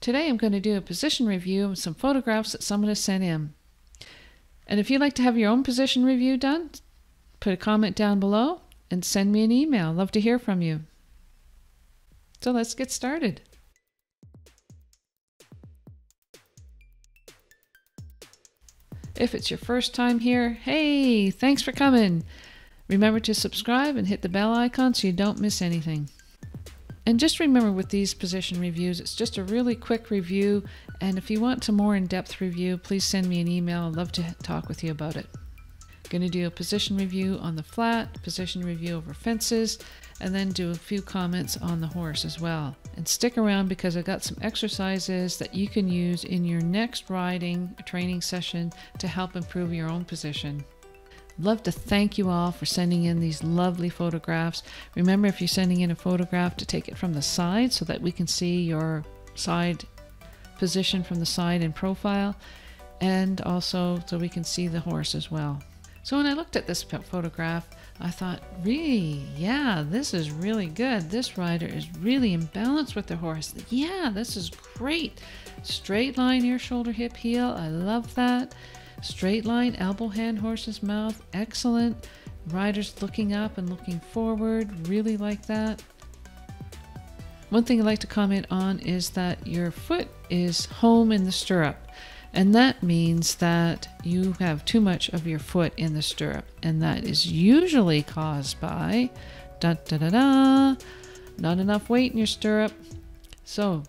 Today I'm going to do a position review of some photographs that someone has sent in. And if you'd like to have your own position review done, put a comment down below and send me an email. I'd love to hear from you. So let's get started. If it's your first time here, hey, thanks for coming. Remember to subscribe and hit the bell icon so you don't miss anything. And just remember with these position reviews, it's just a really quick review. And if you want a more in-depth review, please send me an email. I'd love to talk with you about it. I'm going to do a position review on the flat, position review over fences, and then do a few comments on the horse as well. And stick around because I've got some exercises that you can use in your next riding training session to help improve your own position. I'd love to thank you all for sending in these lovely photographs. Remember, if you're sending in a photograph, to take it from the side so that we can see your side position from the side in profile, and also so we can see the horse as well. So when I looked at this photograph, I thought, really, yeah, this is really good. This rider is really in balance with the horse. Yeah, this is great. Straight line, ear, shoulder, hip, heel. I love that. Straight line, elbow, hand, horse's mouth. Excellent. Rider's looking up and looking forward. Really like that. One thing I'd like to comment on is that your foot is home in the stirrup. And that means that you have too much of your foot in the stirrup. And that is usually caused by not enough weight in your stirrup. So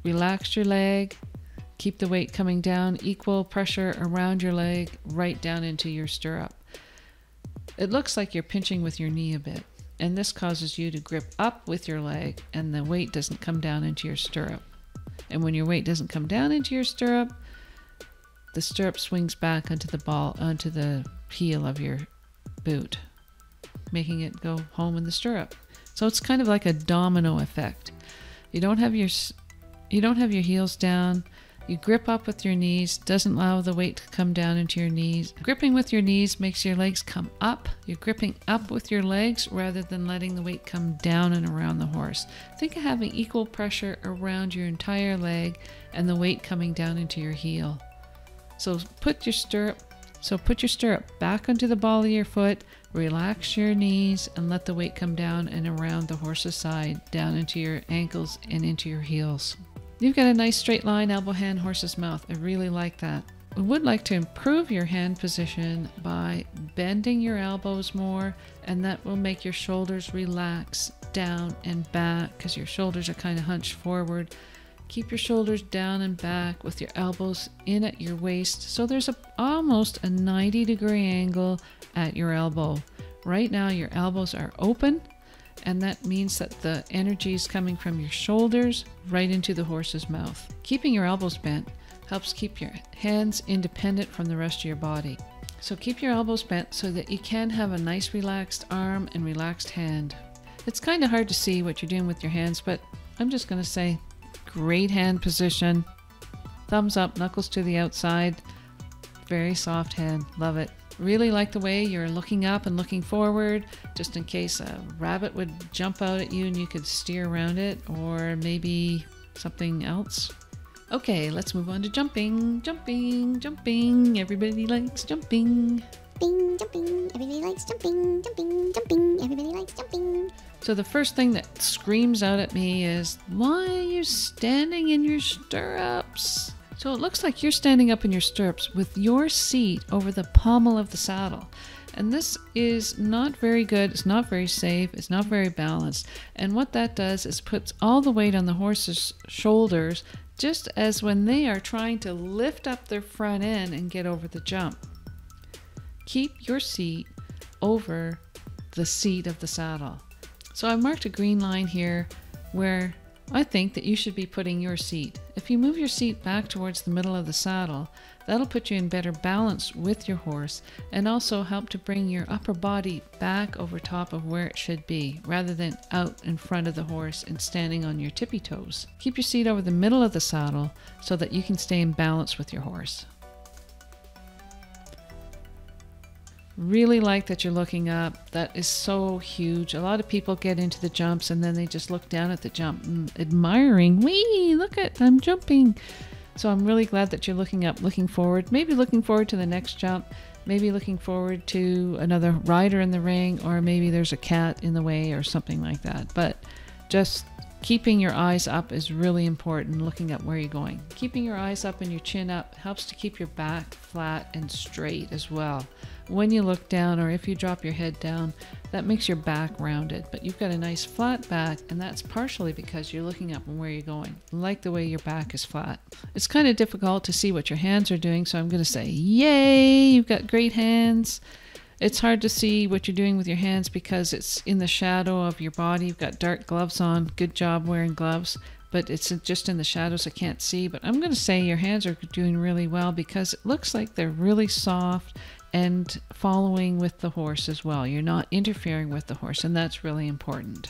relax your leg, keep the weight coming down, equal pressure around your leg, right down into your stirrup. It looks like you're pinching with your knee a bit. And this causes you to grip up with your leg and the weight doesn't come down into your stirrup. And when your weight doesn't come down into your stirrup, the stirrup swings back onto the heel of your boot, making it go home in the stirrup. So it's kind of like a domino effect. You don't have your heels down. You grip up with your knees, doesn't allow the weight to come down into your knees. Gripping with your knees makes your legs come up. You're gripping up with your legs rather than letting the weight come down and around the horse. Think of having equal pressure around your entire leg and the weight coming down into your heel. So put your stirrup back onto the ball of your foot, relax your knees, and let the weight come down and around the horse's side, down into your ankles and into your heels. You've got a nice straight line, elbow, hand, horse's mouth. I really like that. I would like to improve your hand position by bending your elbows more, and that will make your shoulders relax down and back because your shoulders are kind of hunched forward. Keep your shoulders down and back with your elbows in at your waist. So there's almost a 90-degree angle at your elbow. Right now your elbows are open, and that means that the energy is coming from your shoulders right into the horse's mouth. Keeping your elbows bent helps keep your hands independent from the rest of your body. So keep your elbows bent so that you can have a nice relaxed arm and relaxed hand. It's kind of hard to see what you're doing with your hands, but I'm just going to say, great hand position. Thumbs up, knuckles to the outside. Very soft hand. Love it. Really like the way you're looking up and looking forward, just in case a rabbit would jump out at you and you could steer around it, or maybe something else. Okay, let's move on to jumping. Jumping, jumping. Everybody likes jumping. Jumping, everybody likes jumping, jumping, jumping, everybody likes jumping. So the first thing that screams out at me is, why are you standing in your stirrups? So it looks like you're standing up in your stirrups with your seat over the pommel of the saddle. And this is not very good, it's not very safe, it's not very balanced. And what that does is puts all the weight on the horse's shoulders, just as when they are trying to lift up their front end and get over the jump. Keep your seat over the seat of the saddle. So I marked a green line here where I think that you should be putting your seat. If you move your seat back towards the middle of the saddle, that'll put you in better balance with your horse and also help to bring your upper body back over top of where it should be, rather than out in front of the horse and standing on your tippy toes. Keep your seat over the middle of the saddle so that you can stay in balance with your horse. Really like that you're looking up. That is so huge. A lot of people get into the jumps and then they just look down at the jump, admiring, wee, look at, I'm jumping. So I'm really glad that you're looking up, looking forward, maybe looking forward to the next jump, maybe looking forward to another rider in the ring, or maybe there's a cat in the way or something like that. But just keeping your eyes up is really important, looking up where you're going. Keeping your eyes up and your chin up helps to keep your back flat and straight as well. When you look down, or if you drop your head down, that makes your back rounded. But you've got a nice flat back, and that's partially because you're looking up and where you're going. I like the way your back is flat. It's kind of difficult to see what your hands are doing, so I'm going to say, yay, you've got great hands. It's hard to see what you're doing with your hands because it's in the shadow of your body. You've got dark gloves on. Good job wearing gloves. But it's just in the shadows, I can't see. But I'm going to say your hands are doing really well because it looks like they're really soft and following with the horse as well. You're not interfering with the horse, and that's really important.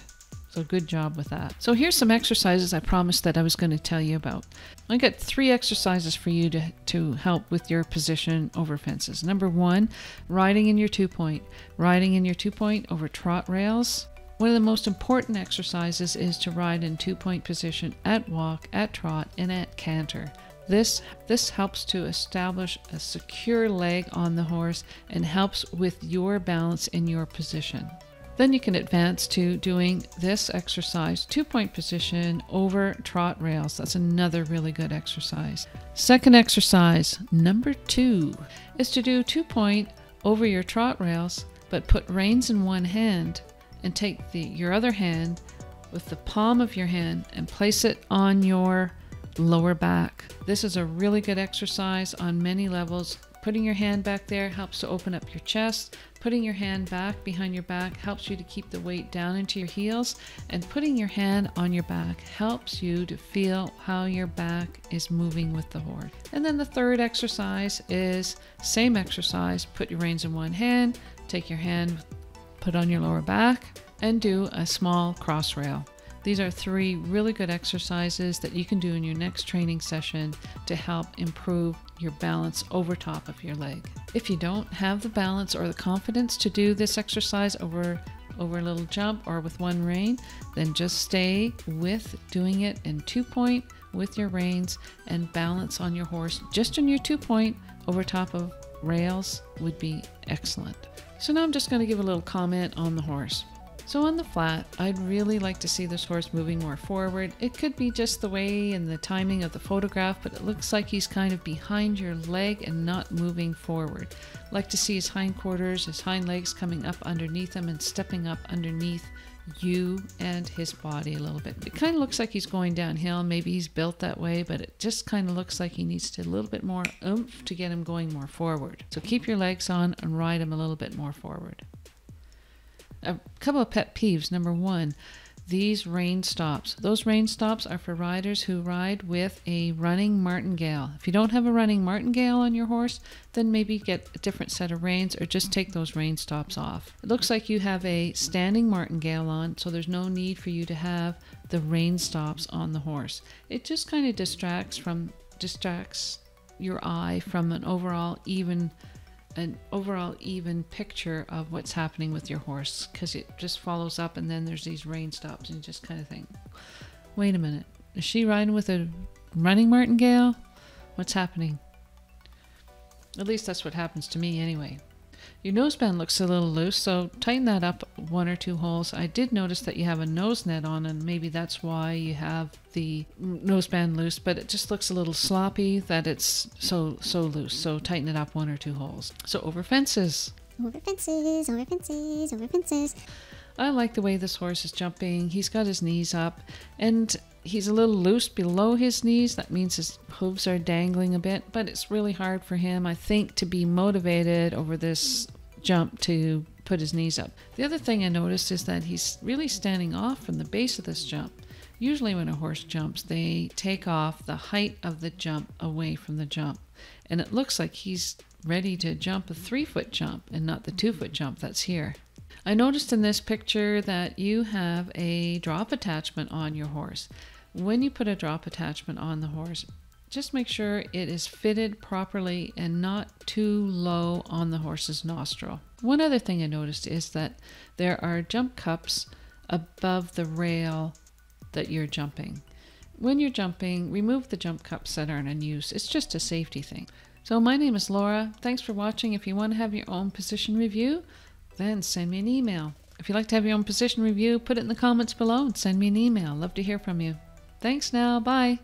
So good job with that. So here's some exercises I promised that I was going to tell you about. I got 3 exercises for you to help with your position over fences. Number 1, riding in your 2-point. Riding in your 2-point over trot rails. One of the most important exercises is to ride in 2-point position at walk, at trot, and at canter. This helps to establish a secure leg on the horse and helps with your balance in your position. Then you can advance to doing this exercise, 2-point position over trot rails. That's another really good exercise. Second exercise, number 2, is to do 2-point over your trot rails, but put reins in one hand and take your other hand with the palm of your hand and place it on your lower back. This is a really good exercise on many levels. Putting your hand back there helps to open up your chest. Putting your hand back behind your back helps you to keep the weight down into your heels. And putting your hand on your back helps you to feel how your back is moving with the horse. And then the third exercise is same exercise. Put your reins in one hand, take your hand, put on your lower back, and do a small cross rail. These are 3 really good exercises that you can do in your next training session to help improve your balance over top of your leg. If you don't have the balance or the confidence to do this exercise over a little jump or with one rein, then just stay with doing it in 2-point with your reins and balance on your horse. Just on your 2-point over top of rails would be excellent. So now I'm just going to give a little comment on the horse. So on the flat, I'd really like to see this horse moving more forward. It could be just the way and the timing of the photograph, but it looks like he's kind of behind your leg and not moving forward. I'd like to see his hindquarters, his hind legs coming up underneath him and stepping up underneath you and his body a little bit. It kind of looks like he's going downhill. Maybe he's built that way, but it just kind of looks like he needs a little bit more oomph to get him going more forward. So keep your legs on and ride him a little bit more forward. A couple of pet peeves. Number 1, these rein stops. Those rein stops are for riders who ride with a running martingale. If you don't have a running martingale on your horse, then maybe get a different set of reins or just take those rein stops off. It looks like you have a standing martingale on, so there's no need for you to have the rein stops on the horse. It just kind of distracts your eye from an overall even picture of what's happening with your horse, because it just follows up and then there's these rein stops and you just kind of think, wait a minute, is she riding with a running martingale? What's happening? At least that's what happens to me anyway. Your noseband looks a little loose, so tighten that up 1 or 2 holes. I did notice that you have a nose net on, and maybe that's why you have the noseband loose, but it just looks a little sloppy that it's so loose. So tighten it up 1 or 2 holes. So over fences. Over fences, over fences, over fences. I like the way this horse is jumping. He's got his knees up, and he's a little loose below his knees. That means his hooves are dangling a bit, but it's really hard for him, I think, to be motivated over this jump to put his knees up. The other thing I noticed is that he's really standing off from the base of this jump. Usually when a horse jumps, they take off the height of the jump away from the jump. And it looks like he's ready to jump a 3-foot jump and not the 2-foot jump that's here. I noticed in this picture that you have a drop attachment on your horse. When you put a drop attachment on the horse, just make sure it is fitted properly and not too low on the horse's nostril. One other thing I noticed is that there are jump cups above the rail that you're jumping. When you're jumping, remove the jump cups that aren't in use. It's just a safety thing. So my name is Laura. Thanks for watching. If you want to have your own position review, then send me an email. If you'd like to have your own position review, put it in the comments below and send me an email. Love to hear from you. Thanks now. Bye.